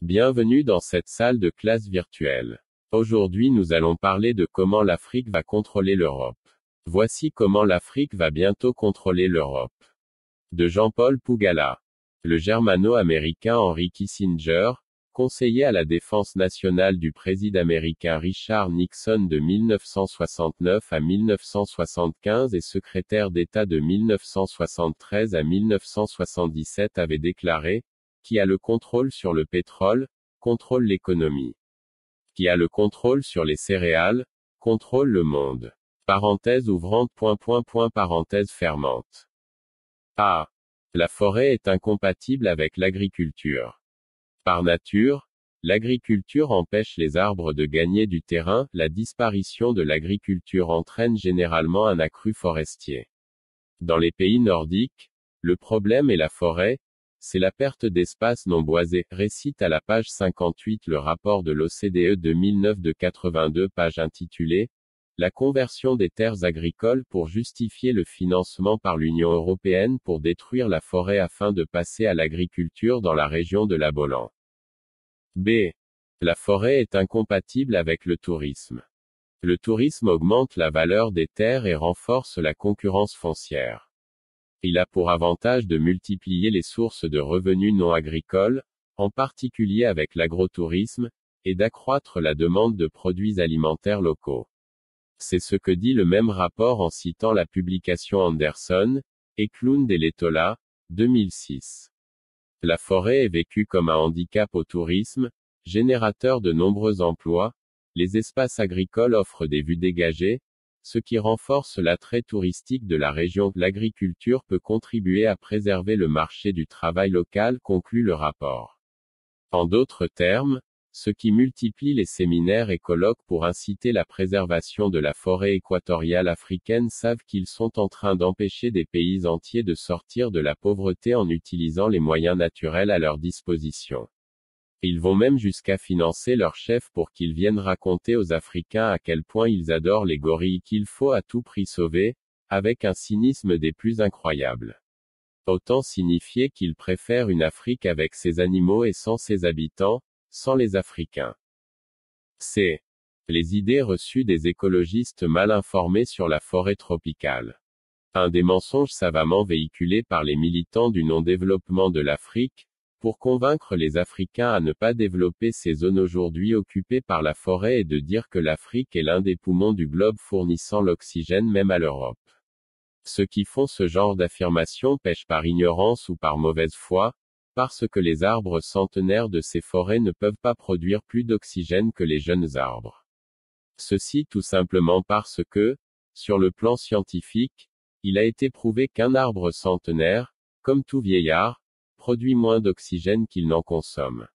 Bienvenue dans cette salle de classe virtuelle. Aujourd'hui nous allons parler de comment l'Afrique va contrôler l'Europe. Voici comment l'Afrique va bientôt contrôler l'Europe. De Jean-Paul Pougala. Le germano-américain Henry Kissinger, conseiller à la défense nationale du président américain Richard Nixon de 1969 à 1975 et secrétaire d'État de 1973 à 1977 avait déclaré: qui a le contrôle sur le pétrole, contrôle l'économie. Qui a le contrôle sur les céréales, contrôle le monde. Parenthèse ouvrante. Parenthèse fermante. A. La forêt est incompatible avec l'agriculture. Par nature, l'agriculture empêche les arbres de gagner du terrain, la disparition de l'agriculture entraîne généralement un accru forestier. Dans les pays nordiques, le problème est la forêt, c'est la perte d'espace non boisé, récite à la page 58 le rapport de l'OCDE 2009 de 82 pages intitulé « La conversion des terres agricoles pour justifier le financement par l'Union européenne pour détruire la forêt afin de passer à l'agriculture dans la région de l'Abolan ». B. La forêt est incompatible avec le tourisme. Le tourisme augmente la valeur des terres et renforce la concurrence foncière. Il a pour avantage de multiplier les sources de revenus non agricoles, en particulier avec l'agrotourisme, et d'accroître la demande de produits alimentaires locaux. C'est ce que dit le même rapport en citant la publication Anderson, Eklund et Letola, 2006. La forêt est vécue comme un handicap au tourisme, générateur de nombreux emplois. Les espaces agricoles offrent des vues dégagées, ce qui renforce l'attrait touristique de la région. L'agriculture peut contribuer à préserver le marché du travail local, conclut le rapport. En d'autres termes, ceux qui multiplient les séminaires et colloques pour inciter la préservation de la forêt équatoriale africaine savent qu'ils sont en train d'empêcher des pays entiers de sortir de la pauvreté en utilisant les moyens naturels à leur disposition. Ils vont même jusqu'à financer leurs chefs pour qu'ils viennent raconter aux Africains à quel point ils adorent les gorilles qu'il faut à tout prix sauver, avec un cynisme des plus incroyables. Autant signifier qu'ils préfèrent une Afrique avec ses animaux et sans ses habitants, sans les Africains. C. Les idées reçues des écologistes mal informés sur la forêt tropicale. Un des mensonges savamment véhiculés par les militants du non-développement de l'Afrique, pour convaincre les Africains à ne pas développer ces zones aujourd'hui occupées par la forêt et de dire que l'Afrique est l'un des poumons du globe fournissant l'oxygène même à l'Europe. Ceux qui font ce genre d'affirmation pêchent par ignorance ou par mauvaise foi, parce que les arbres centenaires de ces forêts ne peuvent pas produire plus d'oxygène que les jeunes arbres. Ceci tout simplement parce que, sur le plan scientifique, il a été prouvé qu'un arbre centenaire, comme tout vieillard, produit moins d'oxygène qu'il n'en consomme.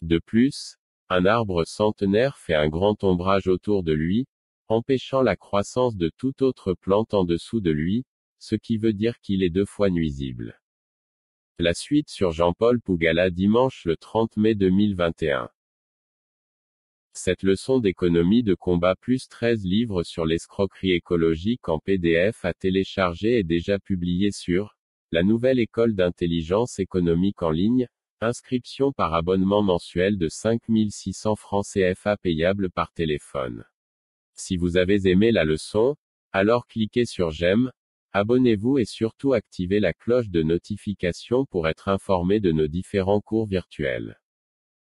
De plus, un arbre centenaire fait un grand ombrage autour de lui, empêchant la croissance de toute autre plante en dessous de lui, ce qui veut dire qu'il est 2 fois nuisible. La suite sur Jean-Paul Pougala dimanche le 30 mai 2021. Cette leçon d'économie de combat plus 13 livres sur l'escroquerie écologique en PDF à télécharger est déjà publiée sur la nouvelle école d'intelligence économique en ligne, inscription par abonnement mensuel de 5600 francs CFA payable par téléphone. Si vous avez aimé la leçon, alors cliquez sur j'aime, abonnez-vous et surtout activez la cloche de notification pour être informé de nos différents cours virtuels.